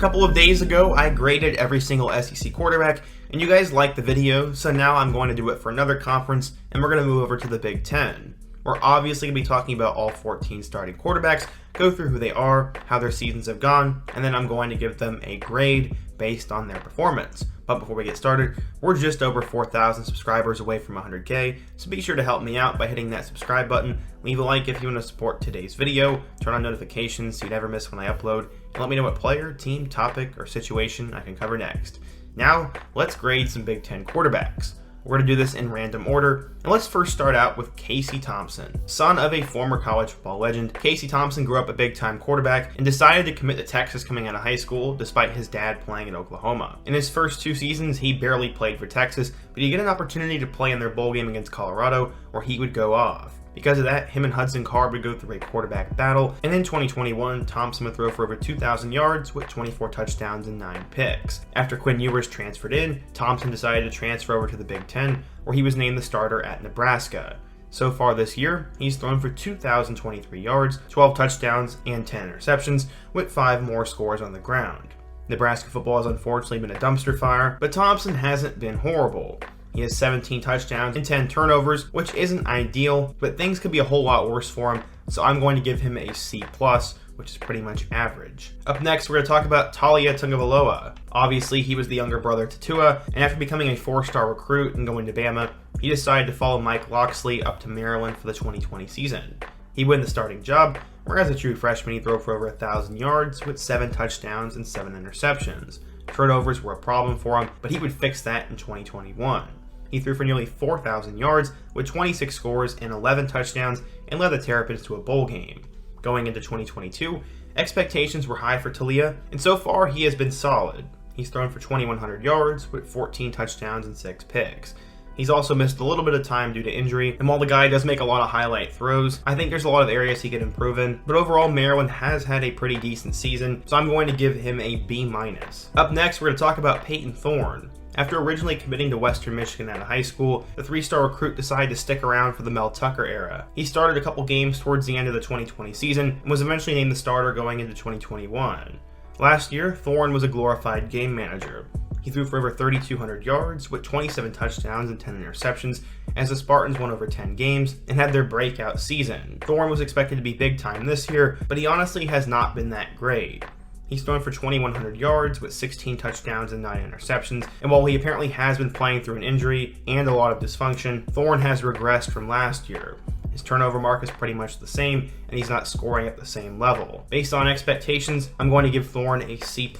couple of days ago, I graded every single SEC quarterback, and you guys liked the video, so now I'm going to do it for another conference, and we're going to move over to the Big Ten. We're obviously going to be talking about all 14 starting quarterbacks, go through who they are, how their seasons have gone, and then I'm going to give them a grade based on their performance. But before we get started, we're just over 4,000 subscribers away from 100K, so be sure to help me out by hitting that subscribe button, leave a like if you want to support today's video, turn on notifications so you never miss when I upload, and let me know what player, team, topic, or situation I can cover next. Now, let's grade some Big Ten quarterbacks. We're going to do this in random order, and let's first start out with Casey Thompson. Son of a former college football legend, Casey Thompson grew up a big-time quarterback and decided to commit to Texas coming out of high school despite his dad playing at Oklahoma. In his first 2 seasons, he barely played for Texas, but he'd get an opportunity to play in their bowl game against Colorado where he would go off. Because of that, him and Hudson Card would go through a quarterback battle, and in 2021, Thompson would throw for over 2,000 yards with 24 touchdowns and 9 picks. After Quinn Ewers transferred in, Thompson decided to transfer over to the Big Ten, where he was named the starter at Nebraska. So far this year, he's thrown for 2,023 yards, 12 touchdowns, and 10 interceptions, with 5 more scores on the ground. Nebraska football has unfortunately been a dumpster fire, but Thompson hasn't been horrible. He has 17 touchdowns and 10 turnovers, which isn't ideal, but things could be a whole lot worse for him, so I'm going to give him a C+, which is pretty much average. Up next, we're going to talk about Talia Tagovailoa. Obviously, he was the younger brother to Tua, and after becoming a 4-star recruit and going to Bama, he decided to follow Mike Locksley up to Maryland for the 2020 season. He won the starting job, where as a true freshman, he threw for over 1,000 yards with 7 touchdowns and 7 interceptions. Turnovers were a problem for him, but he would fix that in 2021. He threw for nearly 4,000 yards with 26 scores and 11 touchdowns and led the Terrapins to a bowl game. Going into 2022, expectations were high for Talia, and so far he has been solid. He's thrown for 2,100 yards with 14 touchdowns and 6 picks. He's also missed a little bit of time due to injury, and while the guy does make a lot of highlight throws, I think there's a lot of areas he could improve in, but overall Maryland has had a pretty decent season, so I'm going to give him a B-. Up next, we're going to talk about Peyton Thorne. After originally committing to Western Michigan out of high school, the 3-star recruit decided to stick around for the Mel Tucker era. He started a couple games towards the end of the 2020 season and was eventually named the starter going into 2021. Last year, Thorne was a glorified game manager. He threw for over 3,200 yards with 27 touchdowns and 10 interceptions as the Spartans won over 10 games and had their breakout season. Thorne was expected to be big time this year, but he honestly has not been that great. He's thrown for 2,100 yards with 16 touchdowns and 9 interceptions, and while he apparently has been playing through an injury and a lot of dysfunction, Thorne has regressed from last year. His turnover mark is pretty much the same, and he's not scoring at the same level. Based on expectations, I'm going to give Thorne a C+.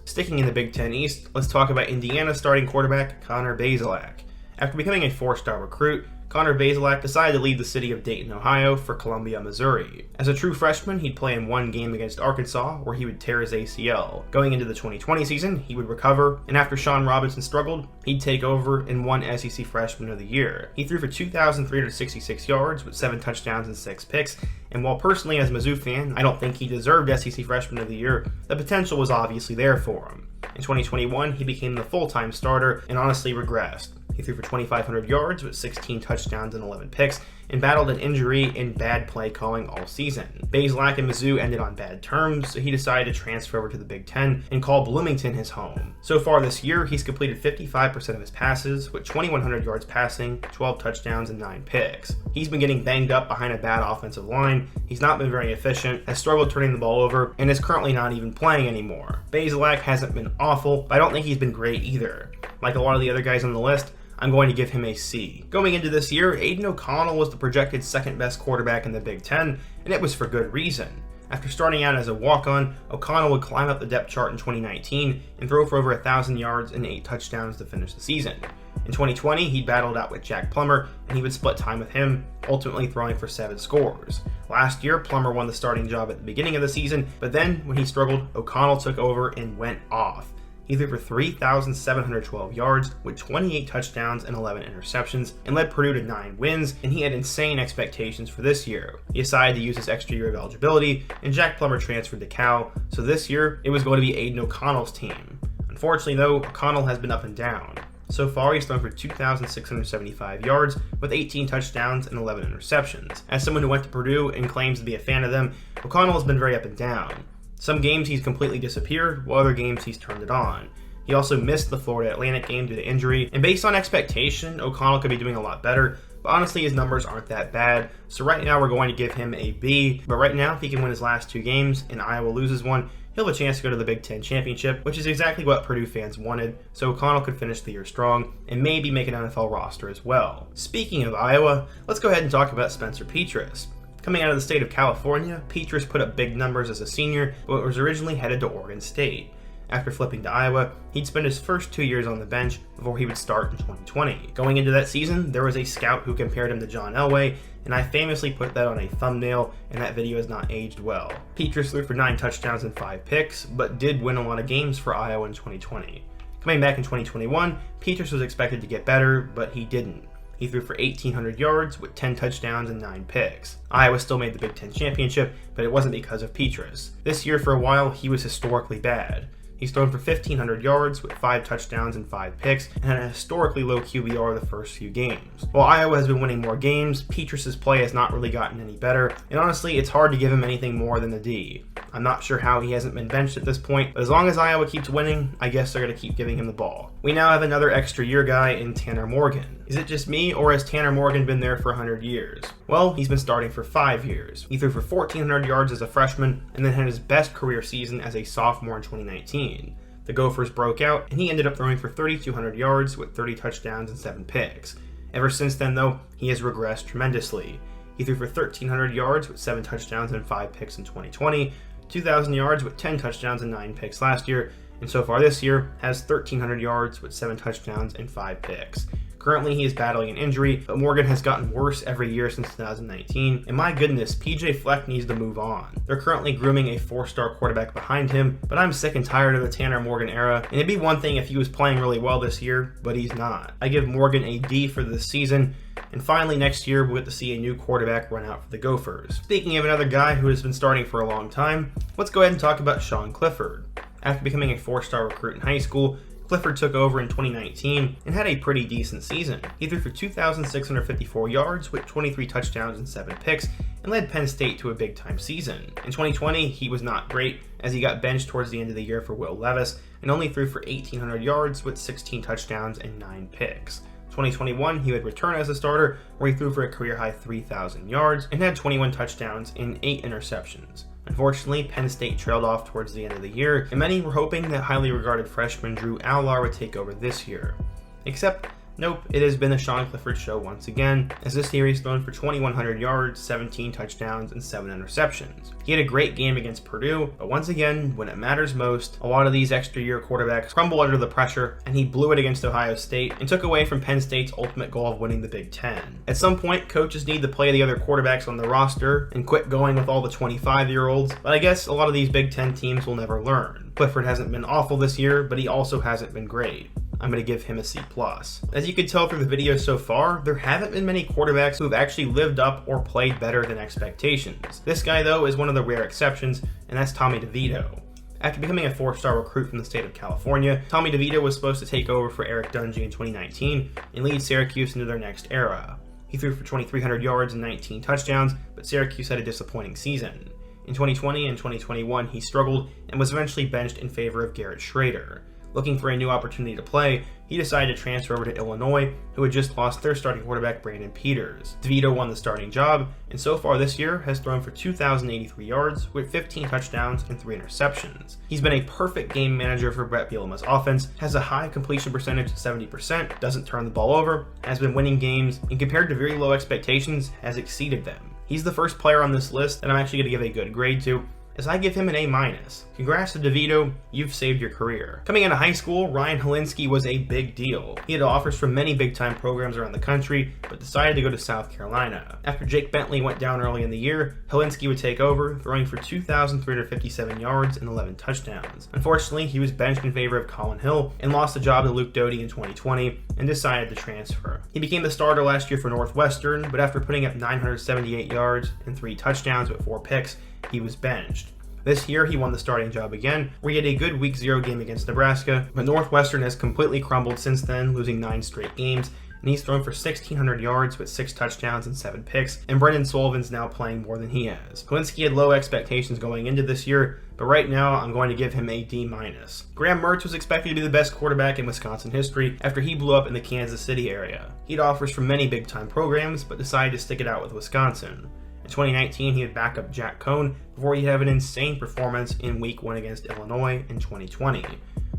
Sticking in the Big Ten East, let's talk about Indiana starting quarterback Conor Basilak. After becoming a 4-star recruit, Conor Basilak decided to leave the city of Dayton, Ohio for Columbia, Missouri. As a true freshman, he'd play in 1 game against Arkansas where he would tear his ACL. Going into the 2020 season, he would recover, and after Sean Robinson struggled, he'd take over and won SEC Freshman of the Year. He threw for 2,366 yards with 7 touchdowns and 6 picks, and while personally as a Mizzou fan, I don't think he deserved SEC Freshman of the Year, the potential was obviously there for him. In 2021, he became the full-time starter and honestly regressed. He threw for 2,500 yards with 16 touchdowns and 11 picks, and battled an injury and bad play calling all season. Basilak and Mizzou ended on bad terms, so he decided to transfer over to the Big Ten and call Bloomington his home. So far this year, he's completed 55% of his passes with 2,100 yards passing, 12 touchdowns, and 9 picks. He's been getting banged up behind a bad offensive line, he's not been very efficient, has struggled turning the ball over, and is currently not even playing anymore. Basilak hasn't been awful, but I don't think he's been great either. Like a lot of the other guys on the list, I'm going to give him a C. Going into this year, Aiden O'Connell was the projected 2nd best quarterback in the Big Ten, and it was for good reason. After starting out as a walk-on, O'Connell would climb up the depth chart in 2019 and throw for over 1,000 yards and 8 touchdowns to finish the season. In 2020, he battled out with Jack Plummer, and he would split time with him, ultimately throwing for 7 scores. Last year, Plummer won the starting job at the beginning of the season, but then, when he struggled, O'Connell took over and went off. He threw for 3,712 yards with 28 touchdowns and 11 interceptions and led Purdue to 9 wins, and he had insane expectations for this year. He decided to use his extra year of eligibility, and Jack Plummer transferred to Cal, so this year it was going to be Aiden O'Connell's team. Unfortunately though, O'Connell has been up and down. So far, he's thrown for 2,675 yards with 18 touchdowns and 11 interceptions. As someone who went to Purdue and claims to be a fan of them, O'Connell has been very up and down. Some games he's completely disappeared, while other games he's turned it on. He also missed the Florida Atlantic game due to injury, and based on expectation, O'Connell could be doing a lot better, but honestly his numbers aren't that bad, so right now we're going to give him a B. But right now, if he can win his last 2 games and Iowa loses one, he'll have a chance to go to the Big Ten championship, which is exactly what Purdue fans wanted, so O'Connell could finish the year strong and maybe make an NFL roster as well. Speaking of Iowa, let's go ahead and talk about Spencer Petrus. Coming out of the state of California, Petrus put up big numbers as a senior, but was originally headed to Oregon State. After flipping to Iowa, he'd spend his first 2 years on the bench before he would start in 2020. Going into that season, there was a scout who compared him to John Elway, and I famously put that on a thumbnail, and that video has not aged well. Petrus threw for 9 touchdowns and 5 picks, but did win a lot of games for Iowa in 2020. Coming back in 2021, Petrus was expected to get better, but he didn't. He threw for 1,800 yards with 10 touchdowns and 9 picks. Iowa still made the Big Ten championship, but it wasn't because of Petrus. This year, for a while, he was historically bad. He's thrown for 1,500 yards with 5 touchdowns and 5 picks, and had a historically low QBR the first few games. While Iowa has been winning more games, Petrus's play has not really gotten any better, and honestly, it's hard to give him anything more than a D. I'm not sure how he hasn't been benched at this point, but as long as Iowa keeps winning, I guess they're going to keep giving him the ball. We now have another extra year guy in Tanner Morgan. Is it just me, or has Tanner Morgan been there for 100 years? Well, he's been starting for 5 years. He threw for 1,400 yards as a freshman, and then had his best career season as a sophomore in 2019. The Gophers broke out, and he ended up throwing for 3,200 yards with 30 touchdowns and 7 picks. Ever since then, though, he has regressed tremendously. He threw for 1,300 yards with 7 touchdowns and 5 picks in 2020, 2,000 yards with 10 touchdowns and 9 picks last year, and so far this year has 1,300 yards with 7 touchdowns and 5 picks. Currently, he is battling an injury, but Morgan has gotten worse every year since 2019, and my goodness, PJ Fleck needs to move on. They're currently grooming a 4-star quarterback behind him, but I'm sick and tired of the Tanner Morgan era, and it'd be one thing if he was playing really well this year, but he's not. I give Morgan a D for this season, and finally next year we'll get to see a new quarterback run out for the Gophers. Speaking of another guy who has been starting for a long time, let's go ahead and talk about Sean Clifford. After becoming a 4-star recruit in high school, Clifford took over in 2019 and had a pretty decent season. He threw for 2,654 yards with 23 touchdowns and 7 picks and led Penn State to a big-time season. In 2020, he was not great as he got benched towards the end of the year for Will Levis and only threw for 1,800 yards with 16 touchdowns and 9 picks. 2021, he would return as a starter, where he threw for a career-high 3,000 yards and had 21 touchdowns and 8 interceptions. Unfortunately, Penn State trailed off towards the end of the year, and many were hoping that highly regarded freshman Drew Allar would take over this year. Except, nope, it has been the Sean Clifford show once again, as this year he's thrown for 2,100 yards, 17 touchdowns, and 7 interceptions. He had a great game against Purdue, but once again, when it matters most, a lot of these extra year quarterbacks crumble under the pressure, and he blew it against Ohio State and took away from Penn State's ultimate goal of winning the Big Ten. At some point, coaches need to play the other quarterbacks on the roster and quit going with all the 25-year-olds, but I guess a lot of these Big Ten teams will never learn. Clifford hasn't been awful this year, but he also hasn't been great. I'm going to give him a C+. As you can tell through the video so far, there haven't been many quarterbacks who have actually lived up or played better than expectations. This guy, though, is one of the rare exceptions, and that's Tommy DeVito. After becoming a 4-star recruit from the state of California, Tommy DeVito was supposed to take over for Eric Dungey in 2019 and lead Syracuse into their next era. He threw for 2,300 yards and 19 touchdowns, but Syracuse had a disappointing season. In 2020 and 2021, he struggled and was eventually benched in favor of Garrett Schrader. Looking for a new opportunity to play, he decided to transfer over to Illinois, who had just lost their starting quarterback Brandon Peters. DeVito won the starting job, and so far this year has thrown for 2,083 yards with 15 touchdowns and 3 interceptions. He's been a perfect game manager for Brett Bielema's offense, has a high completion percentage at 70%, doesn't turn the ball over, has been winning games, and compared to very low expectations, has exceeded them. He's the first player on this list that I'm actually going to give a good grade to, as I give him an A-. Congrats to DeVito, you've saved your career. Coming out of high school, Ryan Helenski was a big deal. He had offers from many big-time programs around the country, but decided to go to South Carolina. After Jake Bentley went down early in the year, Helenski would take over, throwing for 2,357 yards and 11 touchdowns. Unfortunately, he was benched in favor of Colin Hill and lost the job to Luke Doty in 2020 and decided to transfer. He became the starter last year for Northwestern, but after putting up 978 yards and 3 touchdowns with 4 picks, he was benched. This year, he won the starting job again, where he had a good Week 0 game against Nebraska, but Northwestern has completely crumbled since then, losing 9 straight games and he's thrown for 1,600 yards with 6 touchdowns and 7 picks, and Brendan Sullivan's now playing more than he has. Helenski had low expectations going into this year, but right now I'm going to give him a D-. Graham Mertz was expected to be the best quarterback in Wisconsin history after he blew up in the Kansas City area. He had offers from many big-time programs, but decided to stick it out with Wisconsin. In 2019, he had backup Jack Cohn before he'd have an insane performance in Week 1 against Illinois in 2020.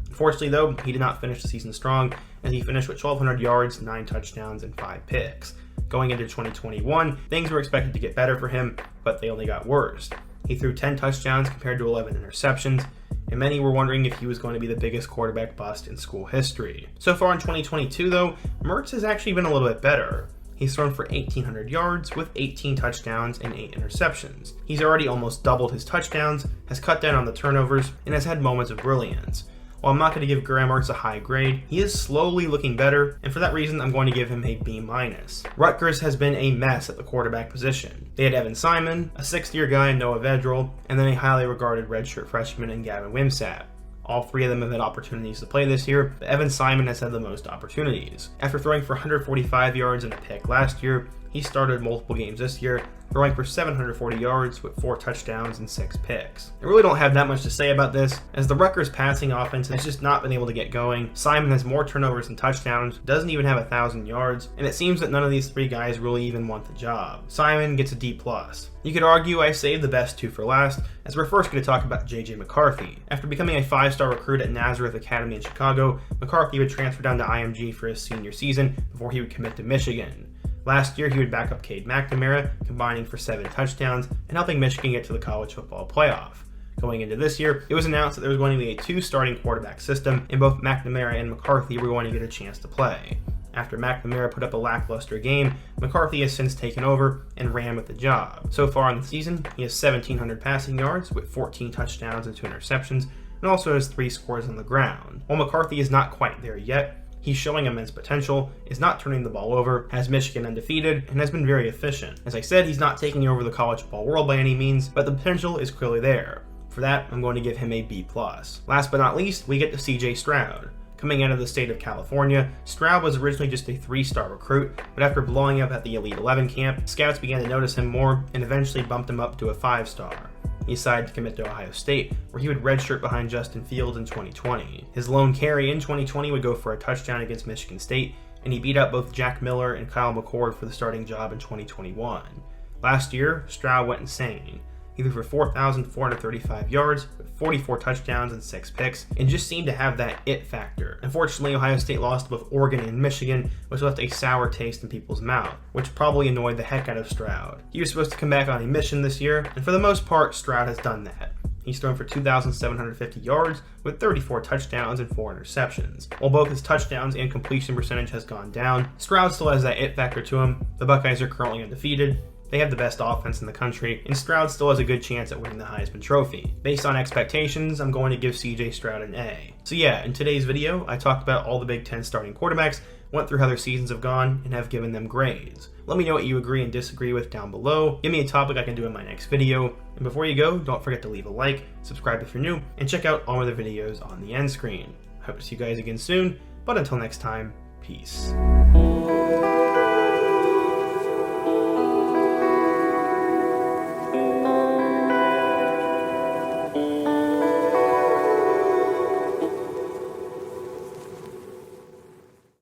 Unfortunately, though, he did not finish the season strong, as he finished with 1,200 yards, 9 touchdowns, and 5 picks. Going into 2021, things were expected to get better for him, but they only got worse. He threw 10 touchdowns compared to 11 interceptions, and many were wondering if he was going to be the biggest quarterback bust in school history. So far in 2022, though, Mertz has actually been a little bit better. He's thrown for 1,800 yards with 18 touchdowns and 8 interceptions. He's already almost doubled his touchdowns, has cut down on the turnovers, and has had moments of brilliance. While I'm not going to give Graham Mertz a high grade, he is slowly looking better, and for that reason I'm going to give him a B-. Rutgers has been a mess at the quarterback position. They had Evan Simon, a 6th-year guy in Noah Vedral, and then a highly regarded redshirt freshman in Gavin Wimsatt. All 3 of them have had opportunities to play this year, but Evan Simon has had the most opportunities. After throwing for 145 yards and a pick last year, he started multiple games this year, throwing for 740 yards with 4 touchdowns and 6 picks. I really don't have that much to say about this, as the Rutgers passing offense has just not been able to get going. Simon has more turnovers than touchdowns, doesn't even have 1,000 yards, and it seems that none of these 3 guys really even want the job. Simon gets a D+. You could argue I saved the best 2 for last, as we're first going to talk about J.J. McCarthy. After becoming a 5-star recruit at Nazareth Academy in Chicago, McCarthy would transfer down to IMG for his senior season before he would commit to Michigan. Last year, he would back up Cade McNamara, combining for 7 touchdowns and helping Michigan get to the college football playoff. Going into this year, it was announced that there was going to be a 2 starting quarterback system, and both McNamara and McCarthy were going to get a chance to play. After McNamara put up a lackluster game, McCarthy has since taken over and ran with the job. So far in the season, he has 1,700 passing yards with 14 touchdowns and 2 interceptions, and also has 3 scores on the ground. While McCarthy is not quite there yet, he's showing immense potential, is not turning the ball over, has Michigan undefeated, and has been very efficient. As I said, he's not taking over the college football world by any means, but the potential is clearly there. For that, I'm going to give him a B+. Last but not least, we get to CJ Stroud. Coming out of the state of California, Stroud was originally just a 3-star recruit, but after blowing up at the Elite 11 camp, scouts began to notice him more and eventually bumped him up to a 5-star. He decided to commit to Ohio State, where he would redshirt behind Justin Fields in 2020. His lone carry in 2020 would go for a touchdown against Michigan State, and he beat out both Jack Miller and Kyle McCord for the starting job in 2021. Last year, Stroud went insane. He threw for 4,435 yards, with 44 touchdowns and 6 picks, and just seemed to have that it factor. Unfortunately, Ohio State lost to both Oregon and Michigan, which left a sour taste in people's mouth, which probably annoyed the heck out of Stroud. He was supposed to come back on a mission this year, and for the most part, Stroud has done that. He's thrown for 2,750 yards with 34 touchdowns and 4 interceptions. While both his touchdowns and completion percentage has gone down, Stroud still has that it factor to him. The Buckeyes are currently undefeated. They have the best offense in the country, and Stroud still has a good chance at winning the Heisman Trophy. Based on expectations, I'm going to give CJ Stroud an A. So yeah, in today's video, I talked about all the Big Ten starting quarterbacks, went through how their seasons have gone, and have given them grades. Let me know what you agree and disagree with down below. Give me a topic I can do in my next video. And before you go, don't forget to leave a like, subscribe if you're new, and check out all other videos on the end screen. I hope to see you guys again soon, but until next time, peace.